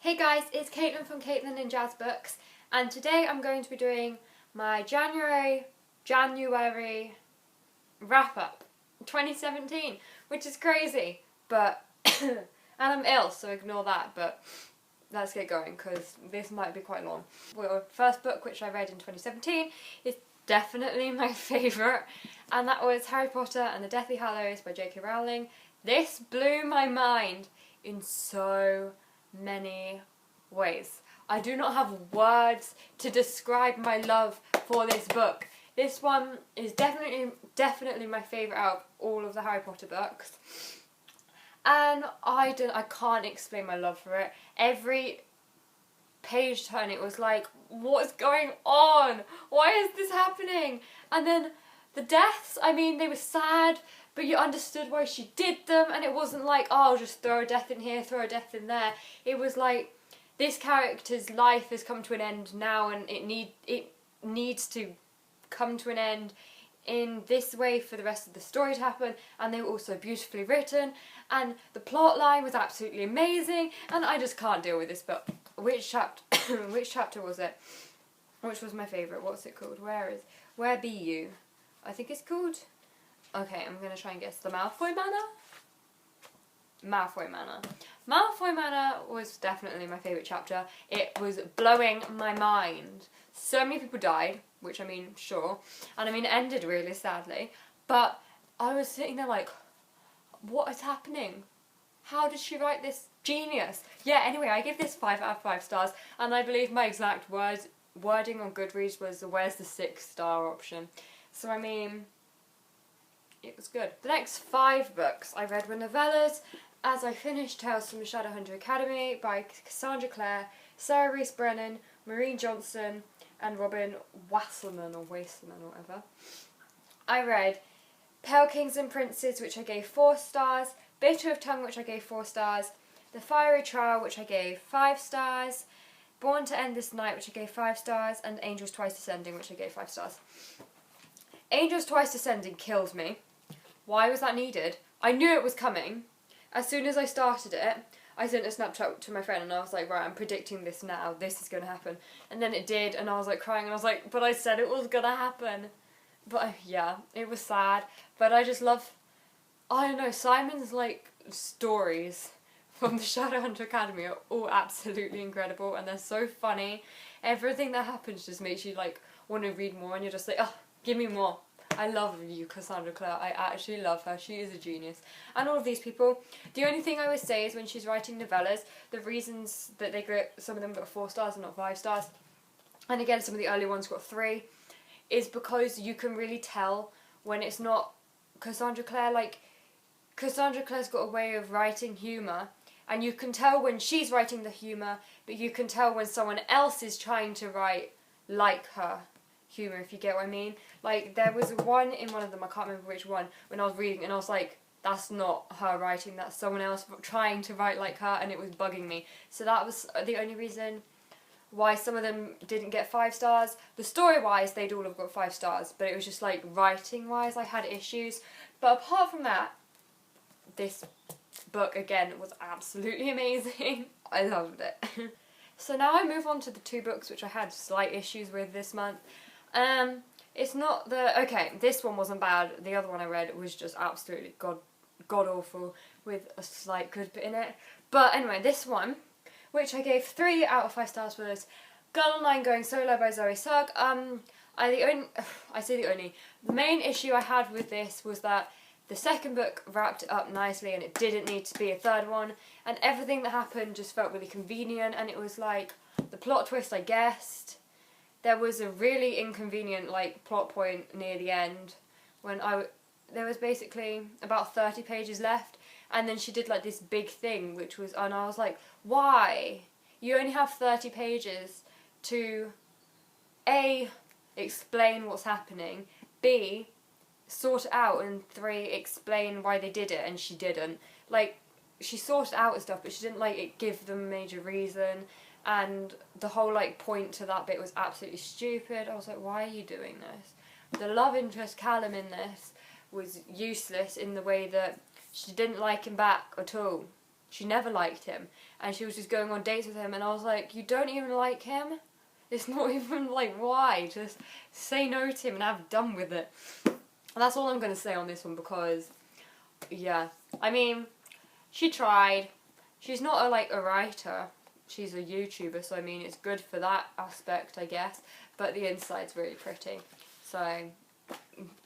Hey guys, it's Caitlin from Caitlin and Jazz Books, and today I'm going to be doing my January wrap-up 2017, which is crazy, but and I'm ill, so ignore that, but let's get going because this might be quite long. Well, first book which I read in 2017 is definitely my favourite, and that was Harry Potter and the Deathly Hallows by J.K. Rowling. This blew my mind in so many ways. I do not have words to describe my love for this book. This one is definitely my favourite out of all of the Harry Potter books. And I can't explain my love for it. Every page turn it was like, what is going on? Why is this happening? And then the deaths, I mean, they were sad, but you understood why she did them, and it wasn't like, oh, I'll just throw a death in here, throw a death in there. It was like, this character's life has come to an end now, and it needs to come to an end in this way for the rest of the story to happen. And they were also beautifully written, and the plot line was absolutely amazing, and I just can't deal with this book. Which chapter was it? Which was my favourite? What's it called? Where be you? I think it's called. Okay, I'm going to try and guess. The Malfoy Manor? Malfoy Manor. Malfoy Manor was definitely my favourite chapter. It was blowing my mind. So many people died, which I mean, sure. And I mean, it ended really sadly. But I was sitting there like, what is happening? How did she write this? Genius. Yeah, anyway, I give this 5 out of 5 stars. And I believe my exact wording on Goodreads was, where's the 6-star option? So I mean, it was good. The next 5 books I read were novellas, as I finished Tales from the Shadowhunter Academy by Cassandra Clare, Sarah Rees Brennan, Maureen Johnson, and Robin Wasserman or whatever. I read Pale Kings and Princes, which I gave 4 stars, Bitter of Tongue, which I gave 4 stars, The Fiery Trial, which I gave 5 stars, Born to End This Night, which I gave 5 stars, and Angels Twice Descending, which I gave 5 stars. Angels Twice Descending killed me. Why was that needed? I knew it was coming. As soon as I started it, I sent a Snapchat to my friend and I was like, right, I'm predicting this now. This is going to happen. And then it did, and I was like crying and I was like, but I said it was going to happen. But yeah, it was sad. But I just love, I don't know, Simon's like stories from the Shadowhunter Academy are all absolutely incredible and they're so funny. Everything that happens just makes you like want to read more and you're just like, oh, give me more. I love you, Cassandra Clare. I actually love her. She is a genius. And all of these people. The only thing I would say is when she's writing novellas, the reasons that some of them got 4 stars and not 5 stars, and again some of the early ones got 3, is because you can really tell when it's not Cassandra Clare. Like, Cassandra Clare's got a way of writing humour, and you can tell when she's writing the humour, but you can tell when someone else is trying to write like her humour, if you get what I mean. Like, there was one in one of them, I can't remember which one, when I was reading and I was like, that's not her writing, that's someone else trying to write like her, and it was bugging me. So that was the only reason why some of them didn't get 5 stars. The story-wise, they'd all have got 5 stars, but it was just like writing-wise I had issues. But apart from that, this book again was absolutely amazing. I loved it. So now I move on to the 2 books which I had slight issues with this month. It's not okay, this one wasn't bad. The other one I read was just absolutely god awful with a slight good bit in it. But anyway, this one, which I gave 3 out of 5 stars, was Girl Online Going Solo by Zoe Sugg. The main issue I had with this was that the second book wrapped it up nicely and it didn't need to be a third one, and everything that happened just felt really convenient, and it was like the plot twist I guessed. There was a really inconvenient like plot point near the end when there was basically about 30 pages left, and then she did like this big thing which was, and I was like, why? You only have 30 pages to A, explain what's happening, B, sort it out, and 3, explain why they did it, and she didn't. Like, she sorted out and stuff, but she didn't like give them a major reason. And the whole like point to that bit was absolutely stupid. I was like, why are you doing this? The love interest Callum in this was useless in the way that she didn't like him back at all. She never liked him, and she was just going on dates with him, and I was like, you don't even like him? It's not even like, why? Just say no to him and have done with it. And that's all I'm going to say on this one, because, yeah. I mean, she tried. She's not a writer. She's a YouTuber, so I mean, it's good for that aspect, I guess. But the inside's really pretty. So,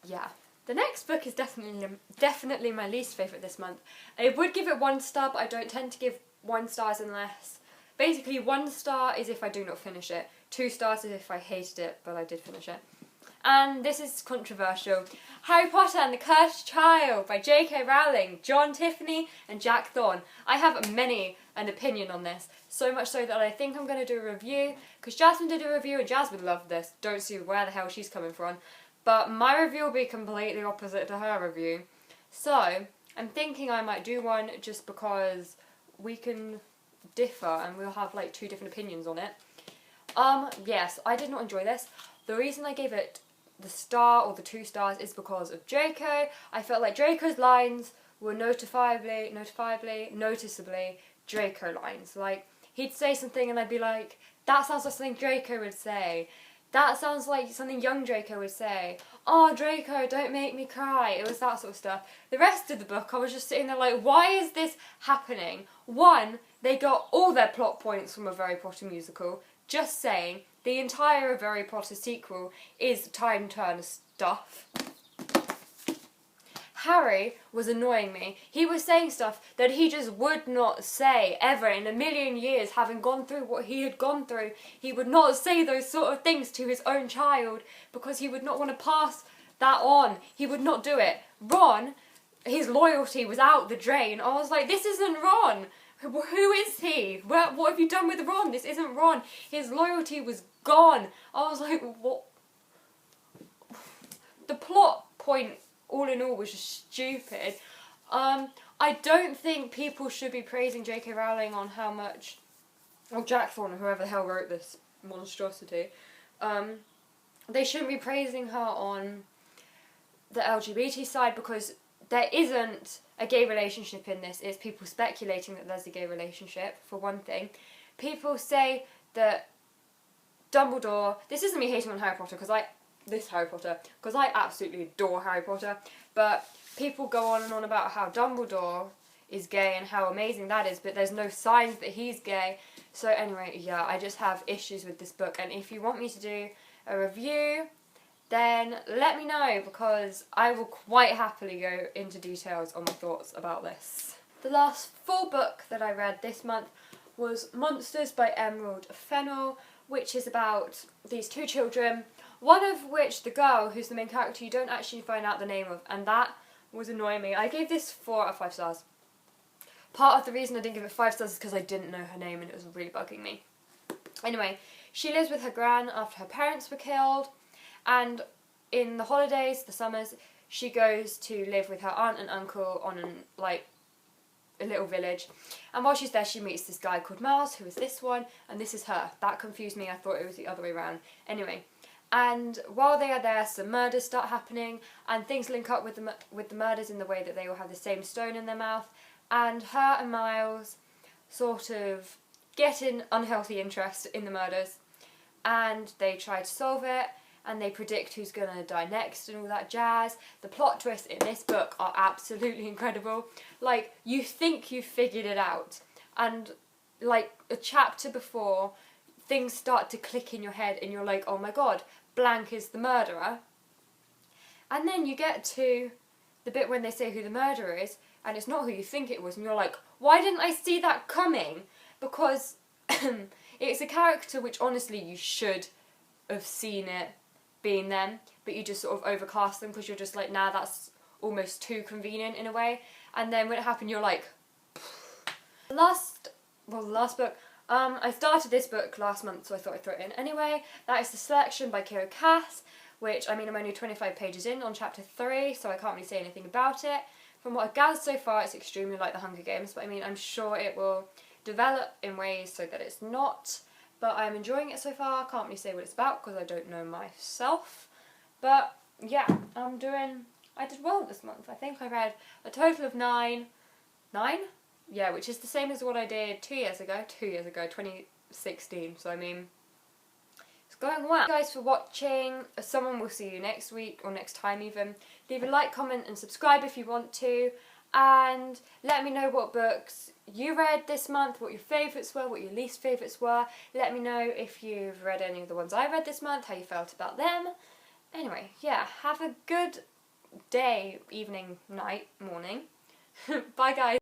yeah. The next book is definitely my least favourite this month. I would give it 1 star, but I don't tend to give 1 stars unless... Basically, 1 star is if I do not finish it. 2 stars is if I hated it, but I did finish it. And this is controversial. Harry Potter and the Cursed Child by J.K. Rowling, John Tiffany and Jack Thorne. I have many an opinion on this, so much so that I think I'm going to do a review, because Jasmine did a review and Jasmine loved this. Don't see where the hell she's coming from. But my review will be completely opposite to her review. So, I'm thinking I might do one just because we can differ and we'll have like 2 different opinions on it. Yes, I did not enjoy this. The reason I gave it the star or the 2 stars is because of Draco. I felt like Draco's lines were noticeably Draco lines. Like, he'd say something and I'd be like, that sounds like something Draco would say. That sounds like something young Draco would say. Oh, Draco, don't make me cry. It was that sort of stuff. The rest of the book, I was just sitting there like, why is this happening? 1, they got all their plot points from a Harry Potter musical. Just saying, the entire Harry Potter sequel is time turner stuff. Harry was annoying me. He was saying stuff that he just would not say ever in a million years, having gone through what he had gone through. He would not say those sort of things to his own child because he would not want to pass that on. He would not do it. Ron, his loyalty was out the drain. I was like, this isn't Ron. Who is he? What have you done with Ron? This isn't Ron. His loyalty was gone. I was like, what? The plot point, all in all, was just stupid. I don't think people should be praising J.K. Rowling on how much, or Jack Thorne, or whoever the hell wrote this monstrosity, they shouldn't be praising her on the LGBT side, because there isn't a gay relationship in this. It's people speculating that there's a gay relationship, for one thing. People say that Dumbledore... This isn't me hating on Harry Potter, because I absolutely adore Harry Potter, but people go on and on about how Dumbledore is gay and how amazing that is, but there's no signs that he's gay. So anyway, yeah, I just have issues with this book, and if you want me to do a review, then let me know, because I will quite happily go into details on my thoughts about this. The last full book that I read this month was Monsters by Emerald Fennell, which is about these 2 children, one of which, the girl who's the main character, you don't actually find out the name of, and that was annoying me. I gave this 4 out of 5 stars. Part of the reason I didn't give it 5 stars is because I didn't know her name and it was really bugging me. Anyway, she lives with her gran after her parents were killed, and in the holidays, the summers, she goes to live with her aunt and uncle on a little village, and while she's there she meets this guy called Miles, who is this one, and this is her. That confused me. I thought it was the other way around. Anyway, and while they are there, some murders start happening, and things link up with the murders in the way that they all have the same stone in their mouth, and her and Miles sort of get an unhealthy interest in the murders, and they try to solve it, and they predict who's going to die next and all that jazz. The plot twists in this book are absolutely incredible. Like, you think you've figured it out, and like a chapter before, things start to click in your head and you're like, oh my god, blank is the murderer. And then you get to the bit when they say who the murderer is, and it's not who you think it was, and you're like, why didn't I see that coming? Because it's a character which honestly you should have seen it being them, but you just sort of overcast them because you're just like, nah, that's almost too convenient in a way. And then when it happened, you're like, the last book, I started this book last month, so I thought I'd throw it in anyway. That is The Selection by Kiera Cass, which, I mean, I'm only 25 pages in on chapter 3, so I can't really say anything about it. From what I've gathered so far, it's extremely like The Hunger Games, but I mean, I'm sure it will develop in ways so that it's not. But I'm enjoying it so far. I can't really say what it's about because I don't know myself. But yeah, I did well this month. I think I read a total of 9 yeah, which is the same as what I did 2 years ago, 2016, so I mean, it's going well. Thank you guys for watching. Someone will see you next week, or next time even. Leave a like, comment and subscribe if you want to, and let me know what books you read this month, what your favourites were, what your least favourites were. Let me know if you've read any of the ones I read this month, how you felt about them. Anyway, yeah, have a good day, evening, night, morning. Bye guys.